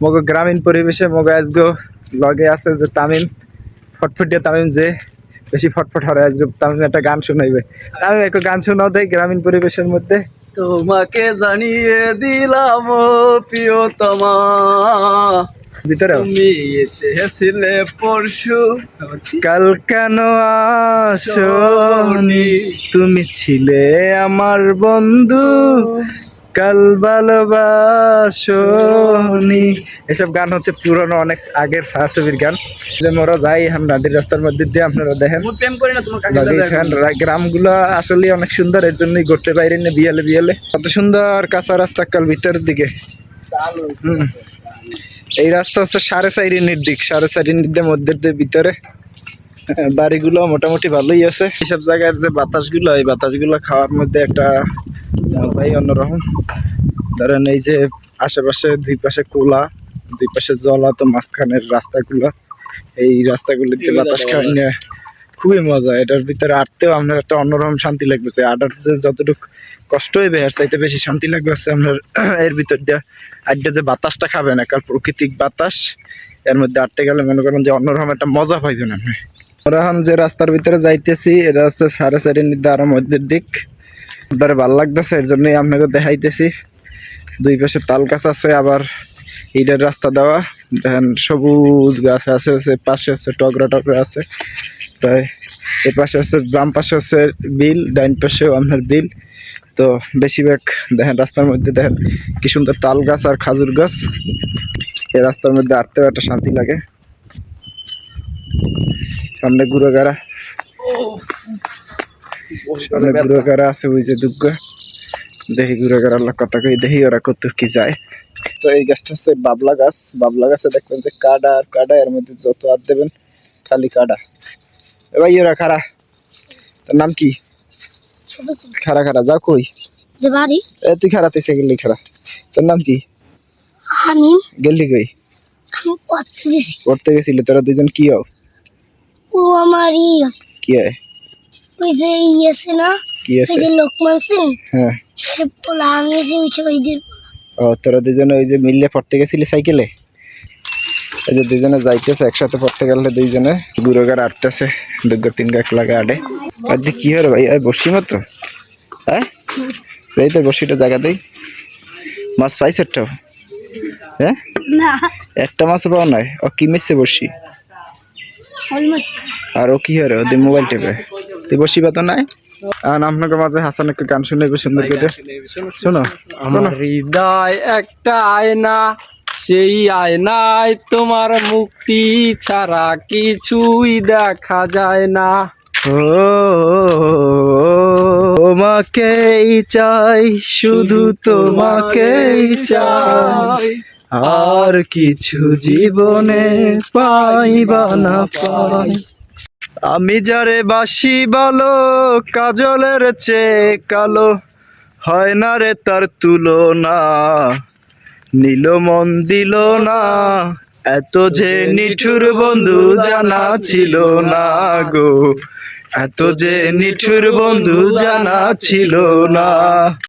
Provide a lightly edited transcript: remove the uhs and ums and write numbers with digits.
মগো গ্রামীণ পরিবেশে মগো আজগো লগে আছে যে তামিম ফটফটিয়া তামিম যে বেশি ফটফট হরে আজকে তামিম একটা গান শোনাইবে। তামিম একটা গান শোনাও দেয় গ্রামীণ পরিবেশের মধ্যে। তোমাকে জানিয়ে দিলাম ও প্রিয়তমা, ভিতরে তুমি এসেছিলে পরশু, কাল কেন আসনি, তুমি ছিলে আমার বন্ধু, কাল ভালোবাসনি। এসব গান হচ্ছে পুরনো অনেক আগের ছায়াছবির গান। যে মোরা যাই নদীর রাস্তার মধ্যে দিয়ে আপনারা দেখেন প্রেম করি না তোমার কাকে গ্রামগুলো আসলে অনেক সুন্দর, এর জন্যই ঘুরতে বাইরে না বিয়ালে বিয়ালে কত সুন্দর কাঁচা রাস্তা কাল ভিতরের দিকে। এই রাস্তা হচ্ছে 4.5 দিক, 4.5 মধ্যে ভিতরে বাড়িগুলো মোটামুটি ভালোই আছে। এইসব জায়গার যে বাতাসগুলো, এই বাতাসগুলো খাওয়ার মধ্যে একটা মজাই অন্যরকম। ধরেন এই যে আশেপাশে দুই পাশে কোলা, দুই পাশে জলা, তো মাঝখানের রাস্তাগুলো, এই রাস্তাগুলিতে বাতাস খাওয়াই নিয়ে খুবই মজা। এটার ভিতরে আটতেও আপনার একটা অন্যরকম শান্তি লাগবে। আটার যে যতটুকু কষ্ট হইবে এর চাইতে বেশি শান্তি লাগবে আপনার এর ভিতর দিয়ে আড্ডা যে বাতাসটা খাবেন, একাল প্রাকৃতিক বাতাস, এর মধ্যে আটতে গেলে মনে করেন যে অন্যরকম একটা মজা পাইবেন আপনি। আমরা এখন যে রাস্তার ভিতরে যাইতেছি এটা হচ্ছে 4.5 আরো মধ্যের দিক। আপনার ভালো লাগতেছে, এর জন্যই আপনাকে দেখাইতেছি। দুই পাশে তাল গাছ আছে, আবার ইটের রাস্তা দেওয়া, দেখেন সবুজ গাছ আছে, পাশে হচ্ছে টগরা টগরা আছে। তাই এর পাশে হচ্ছে, বাম পাশে হচ্ছে বিল, ডাইন পাশেও আপনার বিল। তো বেশিরভাগ দেখেন রাস্তার মধ্যে দেখেন কি সুন্দর তাল গাছ আর খাজুর গাছ। এই রাস্তার মধ্যে আটতেও একটা শান্তি লাগে। সামনে গুড়াগাড়া, সামনে গুড়াগাড়া আছে, ওই যে দুর্গ দেখি গুড়াগাড়া কথা কই দেখি ওরা কত কি যায়। তো এই গাছটা হচ্ছে বাবলা গাছ। বাবলা গাছে দেখবেন যে কাদা আর কাদা, এর মধ্যে যত হাত দেবেন খালি কাদা। এবার ইয়েরা খারা, তোর নাম কি? খারা খারা যাও কই যে বাড়ি এ তুই খারাতে গেলি খারা, তোর নাম কি? আমি গেলি কই? পড়তে গেছিলি তোরা দুজন? কি হও? ও আমার কি হয়? ওই যে আছে না, কি আছে? ওই যে লোকমান সিং, হ্যাঁ পোলা আমি এসে ওইদের। ও তোরা দুজনে ওই যে মিললে পড়তে গেছিলি সাইকেলে? এই যে দুজনে যাইতেছে একসাথে পড়তে গেলে, দুইজনে গুড়োগার আটতেছে, 2-3 গাছ লাগে আডে। আর দি কি হলো ভাই, বসি মতো? হ্যাঁ এই তো বসিটা জায়গা দেই। মাছ পাইছে একটাও? হ্যাঁ না, একটা মাছও পাও নাই। ও কি মিশছে বসি? অলমোস্ট। আর ও কি হরে ওদের মোবাইল টেপে? তুই বসি পাতো নাই? আর আপনাকে মাঝে হাসান একটা গান শুনেবে সুন্দর করে, শোনো। আমার হৃদয় একটা আয়না, সেই আয়নায় তোমার মুক্তি ছাড়া কিছুই দেখা যায় না। তোমাকেই চাই, শুধু তোমাকেই চাই, আর কিছু জীবনে পাইবা না পাই। আমি যারে বাসি বলো, কাজলের চেয়ে কালো, হয় না রে তার তুলনা, নীল মন দিল না, এত যে নিঠুর বন্ধু জানা ছিল না গো, এত যে নিঠুর বন্ধু জানা ছিল না।